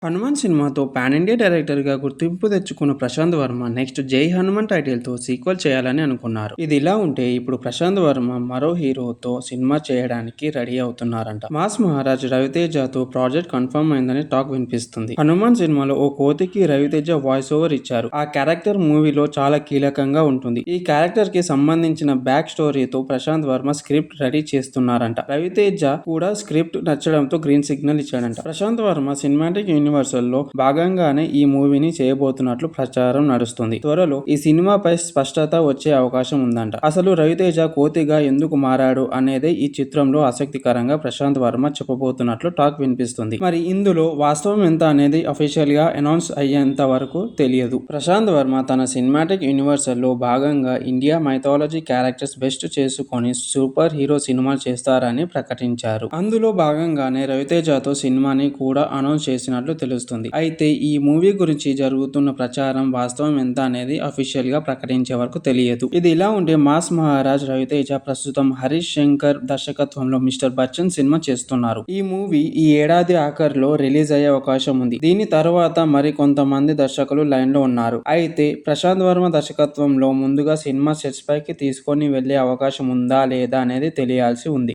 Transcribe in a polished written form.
హనుమాన్ సినిమాతో pan India డైరెక్టర్గా గుర్తింపు తెచ్చుకున్న ప్రశాంత్ వర్మ నెక్స్ట్ జై హనుమాన్ టైటిల్తో సీక్వెల్ చేయాలని అనుకున్నారు. ఇది ఇలా ఉంటే ఇప్పుడు ప్రశాంత్ వర్మ మరో హీరోతో సినిమా చేయడానికి రెడీ అవుతున్నారంట. మాస్ మహారాజ్ రవితేజతో ప్రాజెక్ట్ కన్ఫర్మ్ అయిందని టాక్ వినిపిస్తుంది. హనుమాన్ సినిమాలో ఓ కోతికి రవితేజ వాయిస్ ఓవర్ ఇచ్చారు. ఆ క్యారెక్టర్ మూవీలో చాలా కీలకంగా ఉంటుంది. ఈ క్యారెక్టర్ కి సంబంధించిన బ్యాక్ స్టోరీతో ప్రశాంత్ వర్మ స్క్రిప్ట్ రెడీ చేస్తున్నారంట. రవితేజ కూడా స్క్రిప్ట్ నచ్చడంతో గ్రీన్ సిగ్నల్ ఇచ్చాడంట. ప్రశాంత్ వర్మ సినిమాటిక్ యూనివర్సల్ లో భాగంగానే ఈ మూవీని చేయబోతున్నట్లు ప్రచారం నడుస్తుంది. త్వరలో ఈ సినిమాపై స్పష్టత వచ్చే అవకాశం ఉందంట. అసలు రవితేజ కోతిగా ఎందుకు మారాడు అనేదే ఈ చిత్రంలో ఆసక్తికరంగా ప్రశాంత్ వర్మ చెప్పబోతున్నట్లు టాక్ వినిపిస్తుంది. మరి ఇందులో వాస్తవం ఎంత అనేది అఫీషియల్ గా అనౌన్స్ అయ్యేంత వరకు తెలియదు. ప్రశాంత్ వర్మ తన సినిమాటిక్ యూనివర్సల్ లో భాగంగా ఇండియా మైథాలజీ క్యారెక్టర్స్ బెస్ట్ చేసుకొని సూపర్ హీరో సినిమా చేస్తారని ప్రకటించారు. అందులో భాగంగానే రవితేజతో సినిమాని కూడా అనౌన్స్ చేసినట్లు తెలుస్తుంది. అయితే ఈ మూవీ గురించి జరుగుతున్న ప్రచారం వాస్తవం ఎంత అనేది అఫీషియల్ గా ప్రకటించే వరకు తెలియదు. ఇది ఇలా ఉంటే మాస్ మహారాజ్ రవితేజ ప్రస్తుతం హరీష్ శంకర్ దర్శకత్వంలో మిస్టర్ బచ్చన్ సినిమా చేస్తున్నారు. ఈ మూవీ ఈ ఏడాది ఆఖరిలో రిలీజ్ అయ్యే అవకాశం ఉంది. దీని తర్వాత మరి కొంతమంది దర్శకులు లైన్ లో ఉన్నారు. అయితే ప్రశాంత్ వర్మ దర్శకత్వంలో ముందుగా సినిమా సెట్స్ పైకి తీసుకొని వెళ్లే అవకాశం ఉందా లేదా అనేది తెలియాల్సి ఉంది.